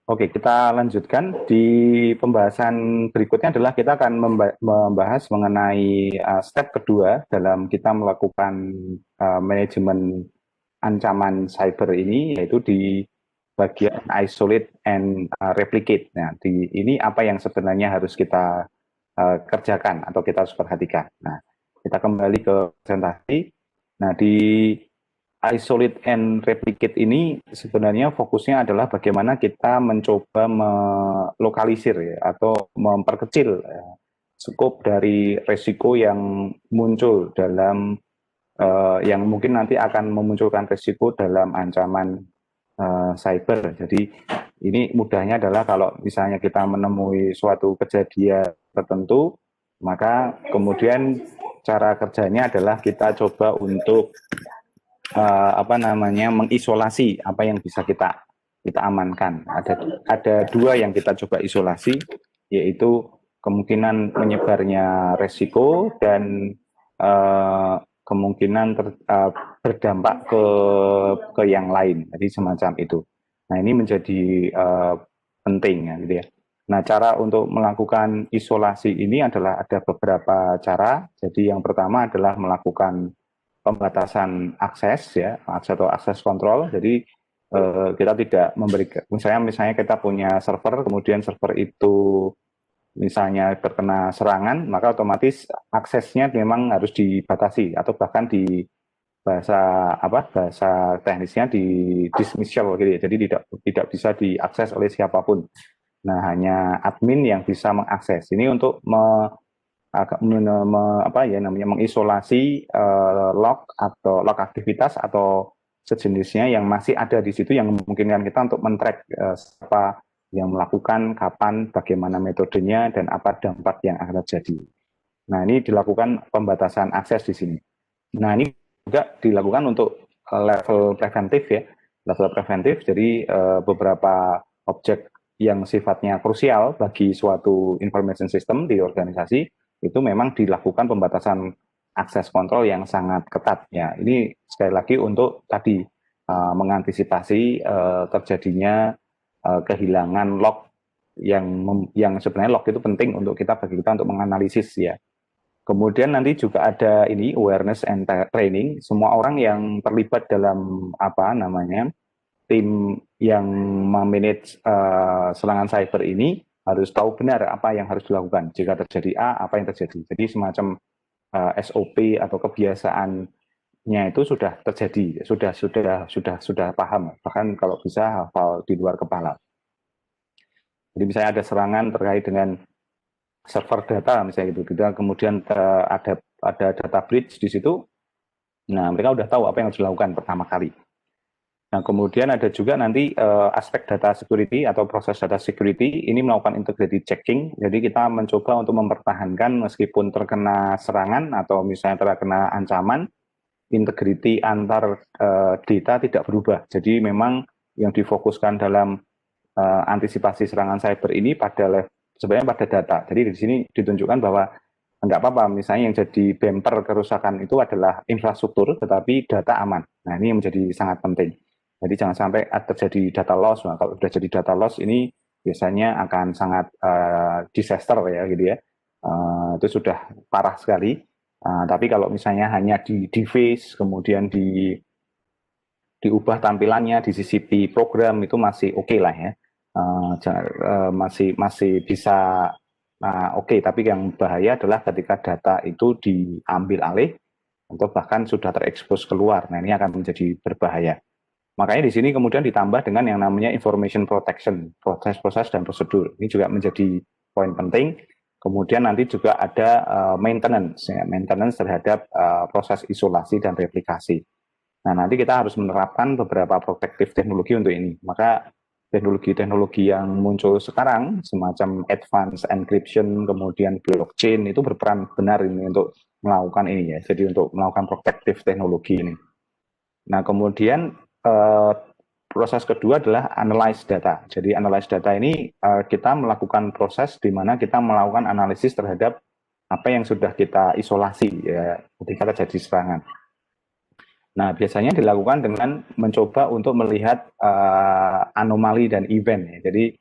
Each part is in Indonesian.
Oke, kita lanjutkan di pembahasan berikutnya adalah kita akan membahas mengenai step kedua dalam kita melakukan manajemen ancaman cyber ini, yaitu di bagian isolate and replicate. Nah, di ini apa yang sebenarnya harus kita kerjakan atau kita harus perhatikan. Nah, kita kembali ke presentasi. Nah, di isolate and replicate ini sebenarnya fokusnya adalah bagaimana kita mencoba melokalisir ya, atau memperkecil skop dari resiko yang muncul dalam yang mungkin nanti akan memunculkan resiko dalam ancaman cyber. Jadi ini mudahnya adalah kalau misalnya kita menemui suatu kejadian tertentu, maka kemudian cara kerjanya adalah kita coba untuk apa namanya mengisolasi apa yang bisa kita amankan. Ada dua yang kita coba isolasi, yaitu kemungkinan menyebarnya resiko dan kemungkinan berdampak ke yang lain. Jadi semacam itu. Nah, ini menjadi penting ya, gitu ya. Nah, cara untuk melakukan isolasi ini adalah ada beberapa cara. Jadi yang pertama adalah melakukan pembatasan akses ya, akses atau akses kontrol. Jadi kita tidak memberikan, misalnya kita punya server, kemudian server itu misalnya terkena serangan, maka otomatis aksesnya memang harus dibatasi atau bahkan di bahasa teknisnya di dismissal gitu ya. Jadi tidak bisa diakses oleh siapapun. Nah, hanya admin yang bisa mengakses. Ini untuk apa ya namanya mengisolasi log atau log aktivitas atau sejenisnya yang masih ada di situ yang memungkinkan kita untuk men-track siapa yang melakukan, kapan, bagaimana metodenya, dan apa dampak yang akan terjadi. Nah, ini dilakukan pembatasan akses di sini. Nah, ini juga dilakukan untuk level preventif ya, level preventif. Jadi beberapa objek yang sifatnya krusial bagi suatu information system di organisasi itu memang dilakukan pembatasan akses kontrol yang sangat ketat ya. Ini sekali lagi untuk tadi mengantisipasi terjadinya kehilangan log yang sebenarnya log itu penting untuk kita bagi kita untuk menganalisis ya. Kemudian nanti juga ada ini awareness and training. Semua orang yang terlibat dalam apa namanya tim yang memanage serangan cyber ini harus tahu benar apa yang harus dilakukan. Jika terjadi A, apa yang terjadi. Jadi semacam SOP atau kebiasaannya itu sudah terjadi, sudah paham. Bahkan kalau bisa hafal di luar kepala. Jadi misalnya ada serangan terkait dengan server data misalnya gitu, kita kemudian ada data breach di situ. Nah, mereka udah tahu apa yang harus dilakukan pertama kali. Nah, kemudian ada juga nanti aspek data security atau proses data security ini melakukan integrity checking. Jadi kita mencoba untuk mempertahankan meskipun terkena serangan atau misalnya terkena ancaman, integrity antar data tidak berubah. Jadi memang yang difokuskan dalam antisipasi serangan cyber ini sebenarnya pada data. Jadi di sini ditunjukkan bahwa enggak apa-apa, misalnya yang jadi bumper kerusakan itu adalah infrastruktur, tetapi data aman. Nah, ini yang menjadi sangat penting. Jadi jangan sampai terjadi data loss. Nah, kalau sudah jadi data loss ini biasanya akan sangat disaster ya gitu ya. Itu sudah parah sekali. Tapi kalau misalnya hanya di device, kemudian diubah tampilannya, disisipi program itu masih oke lah ya. Masih bisa oke, tapi yang bahaya adalah ketika data itu diambil alih atau bahkan sudah terekspos keluar. Nah, ini akan menjadi berbahaya. Makanya di sini kemudian ditambah dengan yang namanya information protection, proses-proses dan prosedur. Ini juga menjadi poin penting. Kemudian nanti juga ada maintenance, ya, maintenance terhadap proses isolasi dan replikasi. Nah, nanti kita harus menerapkan beberapa protektif teknologi untuk ini. Maka teknologi-teknologi yang muncul sekarang, semacam advanced encryption, kemudian blockchain, itu berperan benar ini untuk melakukan ini ya. Jadi untuk melakukan protektif teknologi ini. Nah, kemudian proses kedua adalah analyze data. Jadi analyze data ini kita melakukan proses di mana kita melakukan analisis terhadap apa yang sudah kita isolasi ya ketika terjadi serangan. Nah, biasanya dilakukan dengan mencoba untuk melihat anomali dan event. Ya. Jadi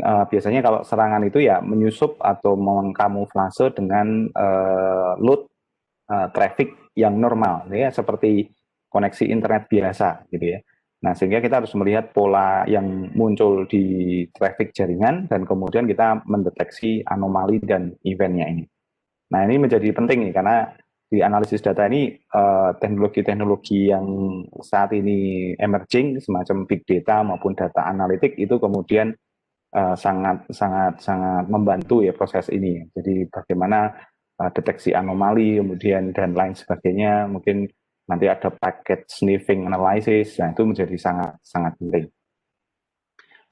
biasanya kalau serangan itu ya menyusup atau mengkamuflase dengan load traffic yang normal, ya seperti koneksi internet biasa, gitu ya. Nah, sehingga kita harus melihat pola yang muncul di traffic jaringan dan kemudian kita mendeteksi anomali dan eventnya ini. Nah, ini menjadi penting nih karena di analisis data ini teknologi-teknologi yang saat ini emerging semacam big data maupun data analitik itu kemudian sangat sangat sangat membantu ya proses ini. Jadi bagaimana deteksi anomali kemudian dan lain sebagainya, mungkin nanti ada packet sniffing analysis, nah itu menjadi sangat sangat penting.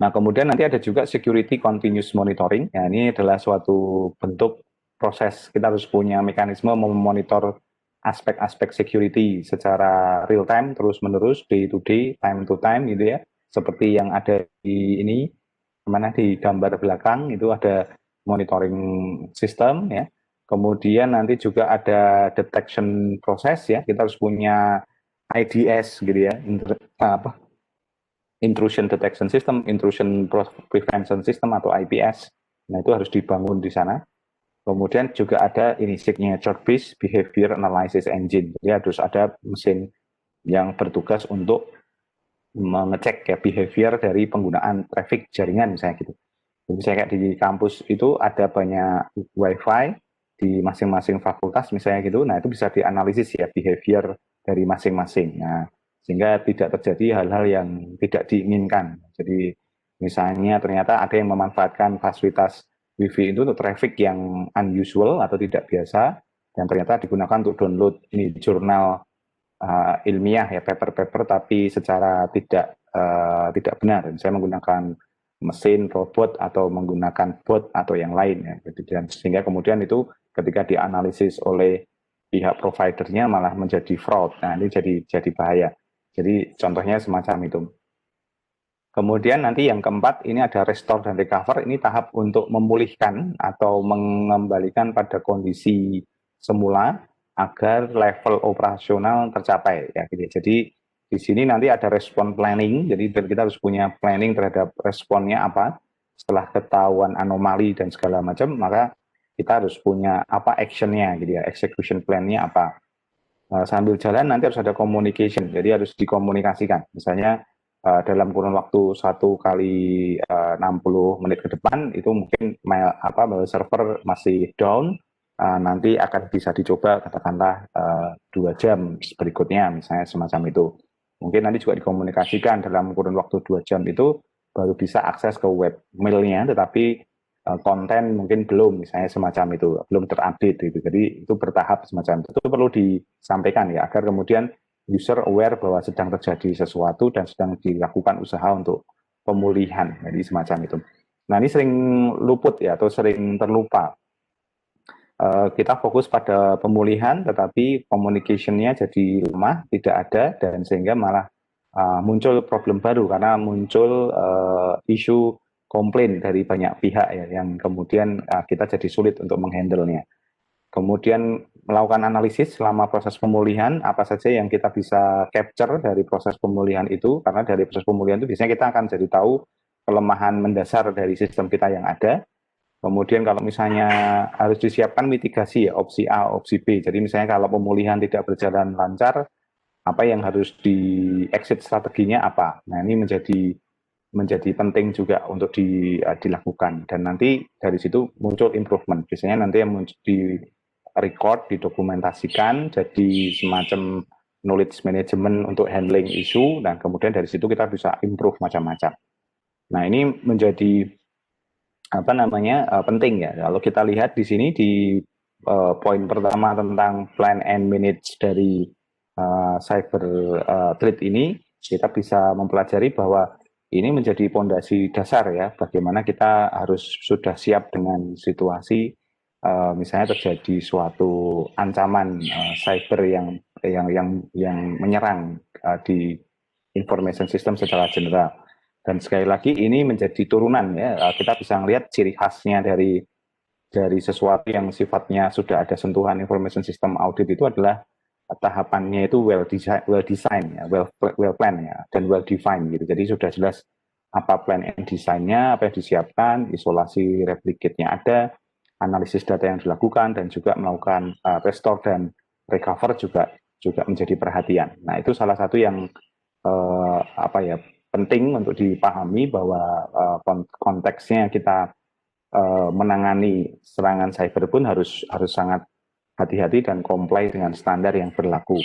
Nah, kemudian nanti ada juga security continuous monitoring. Ya, ini adalah suatu bentuk proses kita harus punya mekanisme memonitor aspek-aspek security secara real time, terus-menerus, day to day, time to time gitu ya. Seperti yang ada di ini, mana di gambar belakang itu ada monitoring system ya. Kemudian nanti juga ada detection proses ya. Kita harus punya IDS gitu ya, intrusion detection system, intrusion prevention system atau IPS. Nah, itu harus dibangun di sana. Kemudian juga ada ini signature based behavior analysis engine. Jadi harus ada mesin yang bertugas untuk mengecek ya behavior dari penggunaan traffic jaringan misalnya gitu. Jadi saya kayak di kampus itu ada banyak wifi di masing-masing fakultas misalnya gitu. Nah, itu bisa dianalisis ya behavior dari masing-masing. Nah, sehingga tidak terjadi hal-hal yang tidak diinginkan. Jadi misalnya ternyata ada yang memanfaatkan fasilitas WiFi itu untuk traffic yang unusual atau tidak biasa dan ternyata digunakan untuk download ini jurnal ilmiah ya paper-paper tapi secara tidak benar. Saya menggunakan mesin, robot atau menggunakan bot atau yang lain ya. Dan sehingga kemudian itu ketika dianalisis oleh pihak providernya malah menjadi fraud. Nah, ini jadi bahaya. Jadi contohnya semacam itu. Kemudian nanti yang keempat ini ada restore dan recover, ini tahap untuk memulihkan atau mengembalikan pada kondisi semula agar level operasional tercapai ya gitu. Jadi di sini nanti ada respon planning, jadi kita harus punya planning terhadap responnya apa. Setelah ketahuan anomali dan segala macam, maka kita harus punya apa actionnya gitu ya, execution plan-nya apa. Sambil jalan nanti harus ada communication, jadi harus dikomunikasikan. Misalnya dalam kurun waktu 1 kali 60 menit ke depan itu mungkin mail server masih down, nanti akan bisa dicoba katakanlah 2 jam berikutnya misalnya semacam itu. Mungkin nanti juga dikomunikasikan dalam kurun waktu 2 jam itu baru bisa akses ke web mailnya, tetapi konten mungkin belum, misalnya semacam itu, belum terupdate gitu. Jadi itu bertahap semacam itu perlu disampaikan ya agar kemudian user aware bahwa sedang terjadi sesuatu dan sedang dilakukan usaha untuk pemulihan. Jadi semacam itu. Nah, ini sering luput ya atau sering terlupa. Kita fokus pada pemulihan tetapi communication-nya jadi lemah, tidak ada, dan sehingga malah muncul problem baru karena muncul isu komplain dari banyak pihak ya yang kemudian kita jadi sulit untuk menghandle-nya. Kemudian melakukan analisis selama proses pemulihan, apa saja yang kita bisa capture dari proses pemulihan itu, karena dari proses pemulihan itu biasanya kita akan jadi tahu kelemahan mendasar dari sistem kita yang ada. Kemudian kalau misalnya harus disiapkan mitigasi ya, opsi A, opsi B. Jadi misalnya kalau pemulihan tidak berjalan lancar, apa yang harus di exit strateginya apa. Nah, ini menjadi penting juga untuk dilakukan. Dan nanti dari situ muncul improvement. Biasanya nanti yang muncul di record, didokumentasikan, jadi semacam knowledge management untuk handling isu, dan kemudian dari situ kita bisa improve macam-macam. Nah, ini menjadi penting ya. Kalau kita lihat di sini di poin pertama tentang plan and manage dari cyber threat ini, kita bisa mempelajari bahwa ini menjadi pondasi dasar ya, bagaimana kita harus sudah siap dengan situasi misalnya terjadi suatu ancaman cyber yang menyerang di information system secara general. Dan sekali lagi ini menjadi turunan ya, kita bisa melihat ciri khasnya dari sesuatu yang sifatnya sudah ada sentuhan information system audit itu adalah tahapannya itu well design ya, well plan ya, dan well defined gitu. Jadi sudah jelas apa plan and desainnya, apa yang disiapkan, isolasi replicate-nya ada, analisis data yang dilakukan, dan juga melakukan restore dan recover juga menjadi perhatian. Nah, itu salah satu yang apa ya, penting untuk dipahami bahwa konteksnya kita menangani serangan cyber pun harus sangat hati-hati dan comply dengan standar yang berlaku.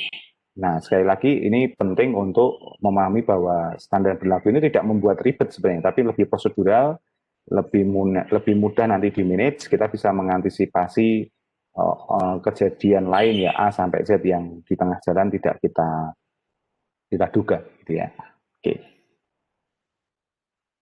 Nah, sekali lagi ini penting untuk memahami bahwa standar berlaku ini tidak membuat ribet sebenarnya, tapi lebih prosedural, lebih mudah nanti di manage, kita bisa mengantisipasi kejadian lain ya A sampai Z yang di tengah jalan tidak kita duga, gitu ya. Oke.